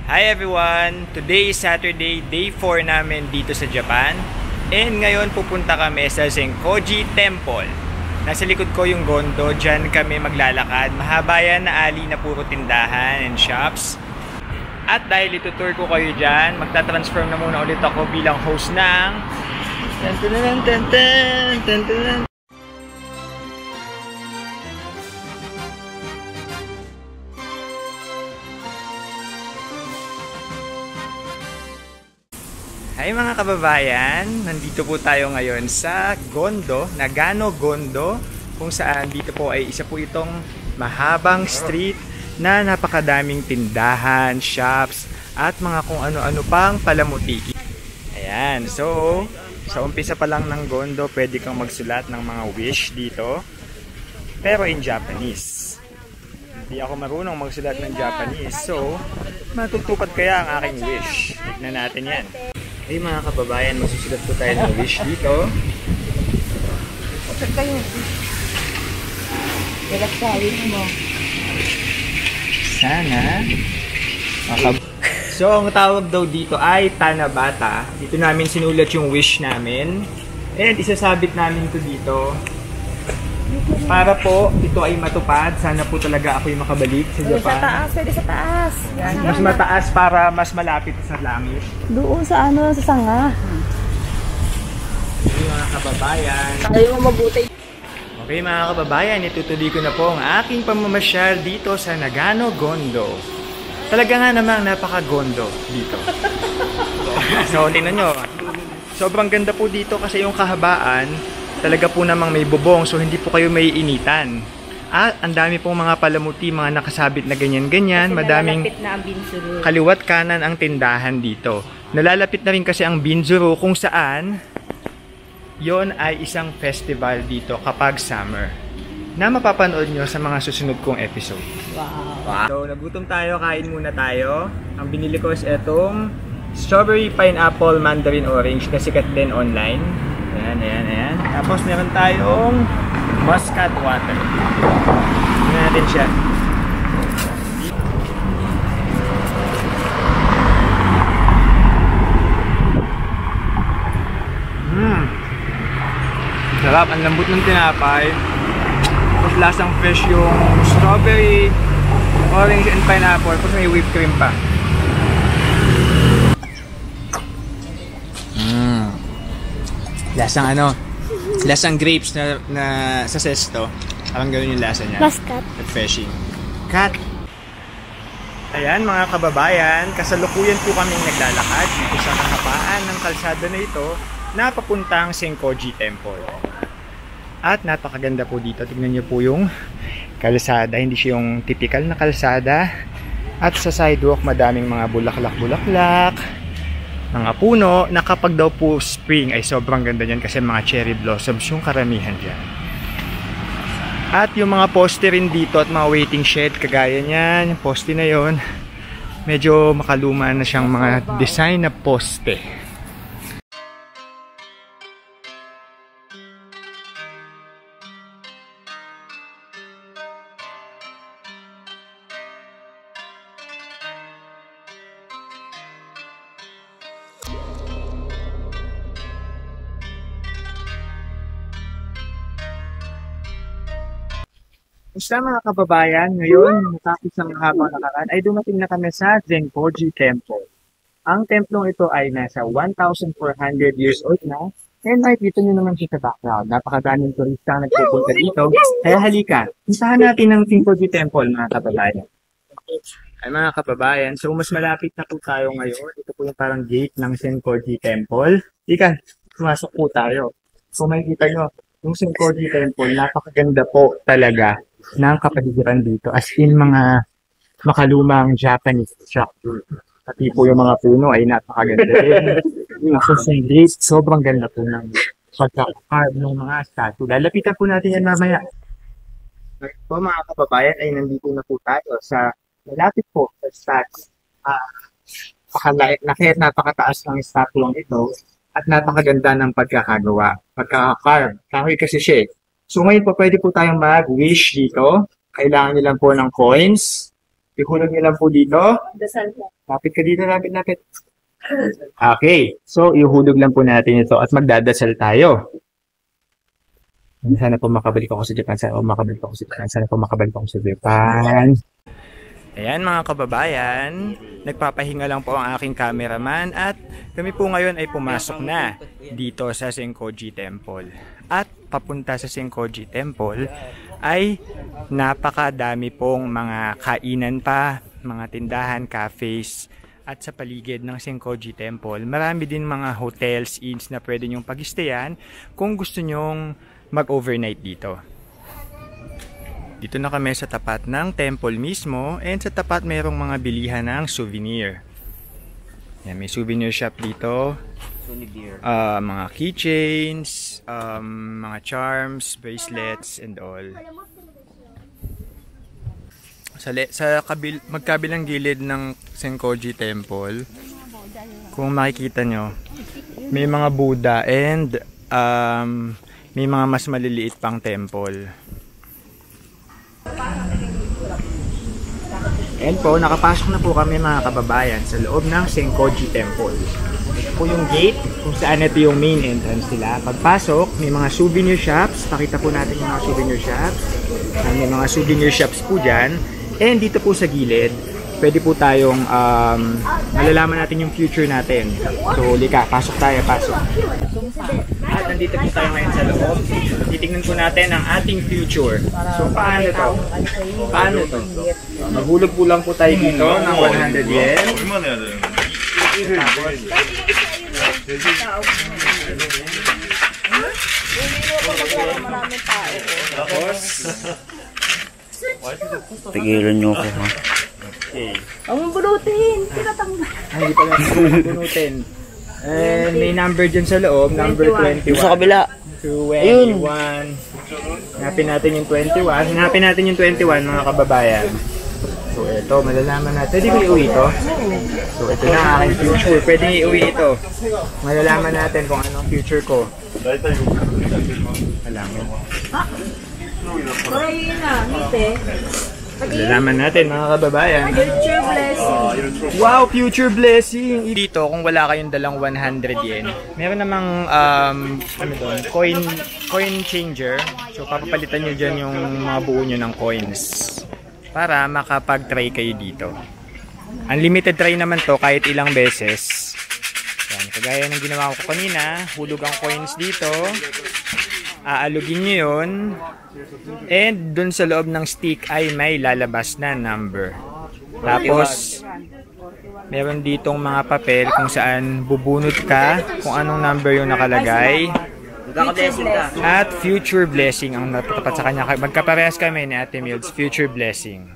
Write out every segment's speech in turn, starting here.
Hi everyone! Today is Saturday, day 4 namin dito sa Japan. And ngayon pupunta kami sa Zenkoji Temple. Nasa likod ko yung Gondo, dyan kami maglalakad. Mahaba yan na alley na puro tindahan and shops. At dahil itutour ko kayo dyan, magta-transform na muna ulit ako bilang host ng... Hi mga kababayan, nandito po tayo ngayon sa Gondo, Nagano Gondo, kung saan dito po ay isa po itong mahabang street na napakadaming tindahan, shops, at mga kung ano-ano pang palamuti. Ayan, so sa umpisa pa lang ng Gondo, pwede kang magsulat ng mga wish dito, pero in Japanese. Hindi ako marunong magsulat ng Japanese, so matutupad kaya ang aking wish. Tignan natin yan. Hey mga kababayan, magsusulat po tayo ng wish dito. Bakit kayo? Relaxawin mo. Sana. So, ang tawag daw dito ay Tanabata. Dito namin sinulat yung wish namin. And isasabit namin to dito. Para po ito ay matupad. Sana po talaga ako yung makabalik sa Japan. Sa taas, pwede sa taas. Mas mataas para mas malapit sa langit. Doon sa ano, sa sanga. Okay mga kababayan. Tayo mo mabuti. Okay mga kababayan, itutuloy ko na po ang aking pamamasyal dito sa Nagano Gondo. Talaga nga namang napaka-gondo dito. So, tingnan nyo. Sobrang ganda po dito kasi yung kahabaan, talaga po namang may bubong, so hindi po kayo may initan. At ang dami pong mga palamuti, mga nakasabit na ganyan-ganyan. Madaming na ang Binzuru. Kaliwat kanan ang tindahan dito. Nalalapit na rin kasi ang Binzuru kung saan yon ay isang festival dito kapag summer na mapapanood nyo sa mga susunod kong episode. Wow. So, nagutom tayo, kain muna tayo. Ang binili ko is etong strawberry, pineapple, mandarin, orange na sikat din online. Ayan. Tapos meron tayong muscat water. Tingnan natin siya. Sarap, ang lambot ng tinapay. Tapos lasang fresh yung strawberry, orange, and pineapple. Tapos may whipped cream pa. Lasang grapes na sa sesto. Parang gano'n yung lasa niya. Muscat. Refreshing. Cut! Ayan mga kababayan, kasalukuyan po kaming naglalakad dito sa kahabaan ng kalsada na ito na papuntang Zenkoji Temple. At napakaganda po dito. Tignan niyo po yung kalsada. Hindi siya yung typical na kalsada. At sa sidewalk, madaming mga bulaklak-bulaklak, mga puno, na kapag daw po spring ay sobrang ganda niyan kasi mga cherry blossoms yung karamihan dyan. At yung mga poste rin dito at mga waiting shed, kagaya niyan, yung poste na yon, medyo makaluma na siyang mga design na poste. Basta mga kababayan, ngayon, matapos ang habang nakaraan, ay dumating na kami sa Zenkoji Temple. Ang templong ito ay nasa 1,400 years old na. And nakikita nyo naman siya sa background. Napakadaming turista na nagpupunta dito. Kaya halika, puntahan natin ang Zenkoji Temple, mga kababayan. Ay mga kababayan, so mas malapit na po tayo ngayon. Ito po yung parang gate ng Zenkoji Temple. Ika, pumasok po tayo. So makikita nyo, yung Zenkoji Temple, napakaganda po talaga ng kapaligiran dito. As in, mga makalumang Japanese structure. Pati po yung mga puno ay napakaganda rin. Yung gate, sobrang ganda po ng pagka-carve ng mga statue. Lalapitan po natin yan mamaya. Po mga kababayan, ay nandito na po tayo sa malapit po sa statue. Napakataas ng statue ito at napakaganda ng pagkakagawa. Pagkaka-carve. Kahoy kasi siya. So ngayon po, pwede po tayong mag-wish dito. Kailangan nyo lang po ng coins. Ihulog niyo lang po dito. Dasal po. Lapit ka dito, lapit. Okay. So, ihulog lang po natin ito at magdadasal tayo. Sana po makabalik ako sa Japan. Sana po makabalik ako sa Japan. Sana po makabalik ako sa Japan. Ayan mga kababayan, nagpapahinga lang po ang aking cameraman at kami po ngayon ay pumasok na dito sa Senkoji Temple. At papunta sa Senkoji Temple ay napakadami pong mga kainan pa, mga tindahan, cafes at sa paligid ng Senkoji Temple. Marami din mga hotels, inns na pwede nyong pag-stayan kung gusto nyong mag-overnight dito. Dito na kami sa tapat ng temple mismo and sa tapat mayroong mga bilihan ng souvenir. Yan, may souvenir shop dito. Mga keychains, mga charms, bracelets and all. Sa magkabilang gilid ng Senkoji Temple, kung makikita nyo, may mga Buddha and may mga mas maliliit pang temple. And po, nakapasok na po kami mga kababayan sa loob ng Senkoji Temple. Ito po yung gate kung saan ito yung main entrance nila. Pagpasok, may mga souvenir shops. Pakita po natin yung mga souvenir shops. May mga souvenir shops po dyan. And dito po sa gilid, pwede po tayong malalaman natin yung future natin. So, lika, pasok tayo, pasok. At nandito po tayo ngayon sa loob. Titingnan po natin ang ating future. So, paano to? Paano to? Maghulog po lang po tayo dito ng 100 yen. Tapos, tigilan nyo ako ha. okay. Huwag mong bunutin. Tinatanggal. Hindi pala bunutin. And may number dyan sa loob, number 21. Yung sa kabila. 21. Hanapin natin yung 21. Hanapin natin yung 21 mga kababayan. So ito, malalaman natin. Pwede ko iuwi ito? So ito na ang aking future. Pwede iuwi ito. Malalaman natin kung anong future ko. Malaman. Parang yun na. Ngite. Malalaman natin mga kababayan. Future blessing. Wow, future blessing! Dito, kung wala kayong dalang 100 yen, meron namang coin changer. So, papapalitan nyo dyan yung mga buo nyo ng coins para makapag-try kayo dito. Unlimited try naman to kahit ilang beses. Yan, kagaya ng ginawa ko kanina, hulog ang coins dito. Aalugin nyo yun. And dun sa loob ng stick ay may lalabas na number. Tapos, meron ditong mga papel kung saan bubunot ka kung anong number yung nakalagay. At future blessing ang natatapat sa kanya. Magkaparehas kami ni Ate Milds, future blessing.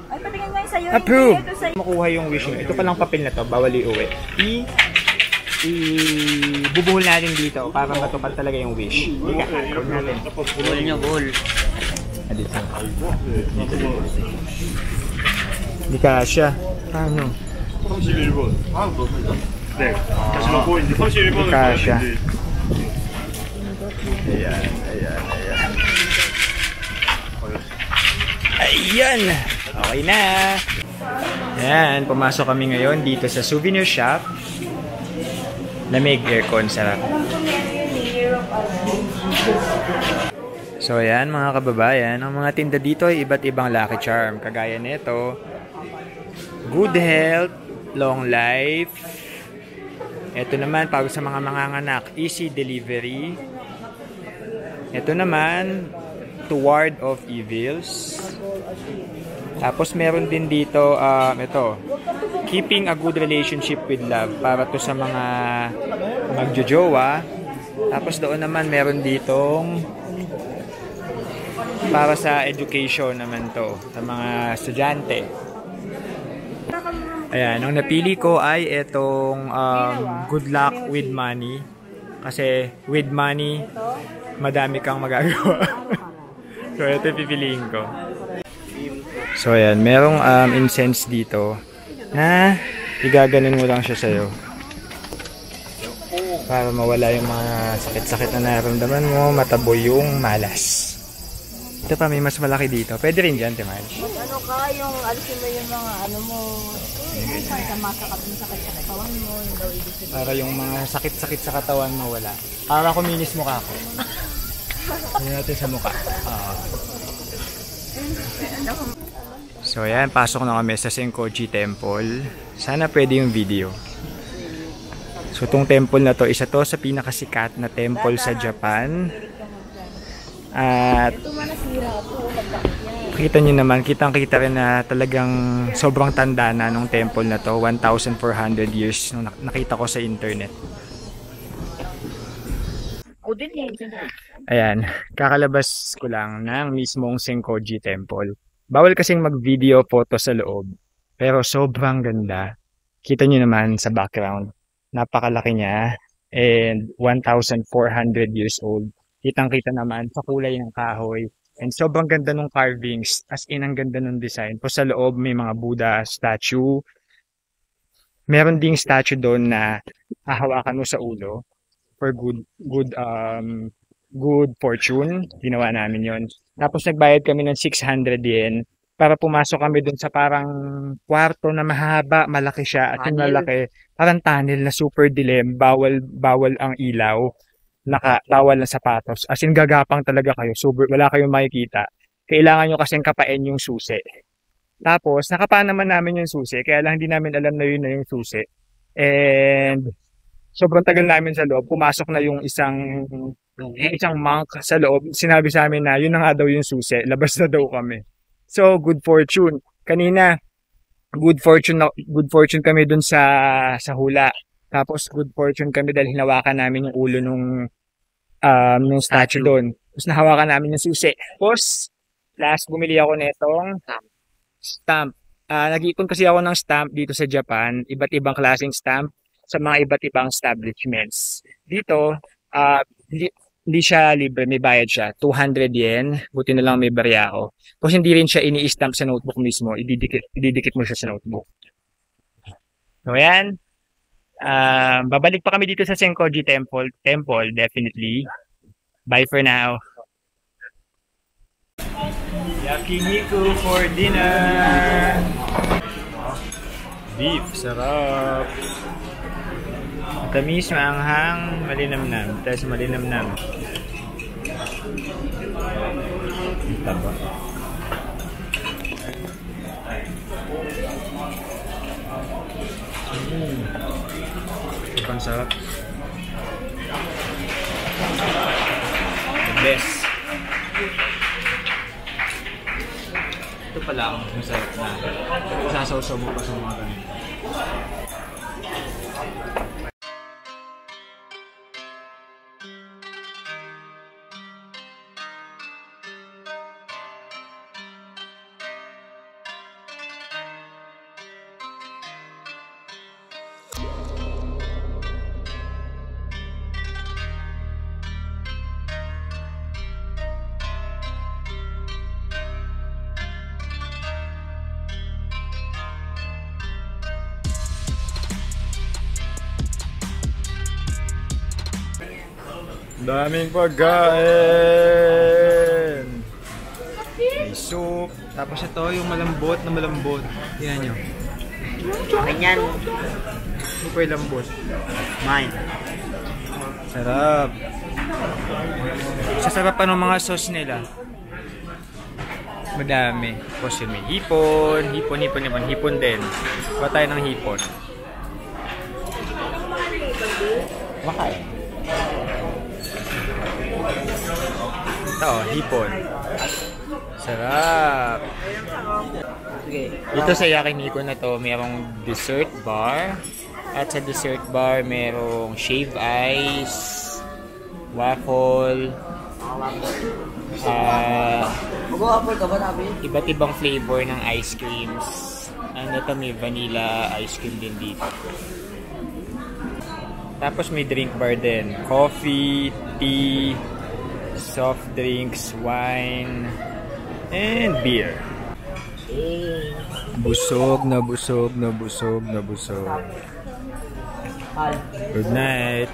Ay, patingin nga yung sa'yo. Approve! Ito sa'yo. Makuha yung wish nyo. Ito palang papel na to, bawal iuwi. Ibubuhol natin dito para matupad talaga yung wish. Ika, huwag natin. Buhol nyo, buhol. Dito. Hindi ka siya. Ano? 31번. 네. 다시 놓고 이제 31번을 Kasha. 이제 Ayan. Ayan! Okay na! Ayan, pumasok kami ngayon dito sa souvenir shop. Lamig, aircon, sarap. So ayan mga kababayan, ang mga tinda dito ay iba't ibang lucky charm. Kagaya nito, good health, long life. Ito naman, para sa mga manganganak, easy delivery. Ito naman, to ward off evils. Tapos meron din dito, ito, keeping a good relationship with love, para to sa mga magjojowa. Tapos doon naman meron ditong para sa education naman to, sa mga estudyante. Ayan, ang napili ko ay itong good luck with money. Kasi with money, madami kang magagawa. So ito pipiliin ko. So ayan, merong incense dito na igaganon mo lang siya sa'yo para mawala yung mga sakit-sakit na nararamdaman mo, mataboy yung malas. Ito pa, may mas malaki dito. Pwede rin dyan, Timay. Ano ka, yung alisin mo yung mga ano mo. Sa masakit mo sa katawan mo. Yung daw ibig sabihin. Para yung mga sakit-sakit sa katawan mo, wala. Para kuminis mukha ko. Ano natin sa mukha. So ayan, pasok na kami sa Senkoji Temple. Sana pwede yung video. So itong temple na to, isa to sa pinakasikat na temple sa Japan. At kita nyo naman, kitang-kita rin na talagang sobrang tanda na nung temple na to. 1,400 years nung nakita ko sa internet. Ayan, kakalabas ko lang ng mismong Senkoji Temple. Bawal kasing mag-video photo sa loob, pero sobrang ganda. Kita nyo naman sa background, napakalaki niya and 1,400 years old. Kitang-kita naman sa kulay ng kahoy and sobrang ganda ng carvings, as in ang ganda ng design. Po sa loob may mga Buddha statue. Meron ding statue doon na hahawakan mo sa ulo for good fortune. Ginawa namin yon. Tapos nagbayad kami ng 600 yen para pumasok kami dun sa parang kwarto na mahaba, malaki siya at yung malaki, parang tunnel na super dilim, bawal ang ilaw, bawal ang sapatos. As in gagapang talaga kayo, super, wala kayong makikita. Kailangan nyo kasing kapain yung susi. Tapos nakapaan naman namin yung susi, kaya lang hindi namin alam na yun na yung susi. And sobrang tagal namin sa loob, pumasok na yung isang monk sa loob. Sinabi sa amin na yun na nga daw yung susi, labas na daw kami. So good fortune. Kanina good fortune kami dun sa hula. Tapos good fortune kami dahil hinawakan namin yung ulo nung statue doon. Tapos nahawakan namin yung susi. Tapos last bumili ako nitong stamp. Nag-iipon kasi ako ng stamp dito sa Japan, iba't ibang klaseng stamp sa mga iba't ibang establishments. Dito, hindi siya libre, may bayad siya. 200 yen, buti na lang may barya ako. Kasi hindi rin siya ini-stamp sa notebook mismo, ididikit mo siya sa notebook. So yan, babalik pa kami dito sa Senkoji Temple, definitely. Bye for now. Yakiniku for dinner! Beef, sarap! Tamis, maanghang, malinamnam. Tapos malinamnam. Taba. Ang sarap. The best. Ito pala ang masarap na. Sasaw-saw mo pa sa mga ganito. Daming pagkain! May soup. Tapos ito yung malambot na malambot. Tingnan nyo. Ganyan. Super lambot. Mine. Sarap. Sasarap pa ng mga sauce nila. Madami. Tapos yun may hipon. Hipon din. Kuha tayo ng hipon. Makain. Ito, hipon. Sarap. Dito sa yakiniku na to, mayroong dessert bar. At sa dessert bar, mayroong shaved ice, waffle, iba't ibang flavor ng ice creams. And ito may vanilla ice cream din dito. Tapos may drink bar din. Coffee, tea, soft drinks, wine, and beer. Busog na busog. Good night.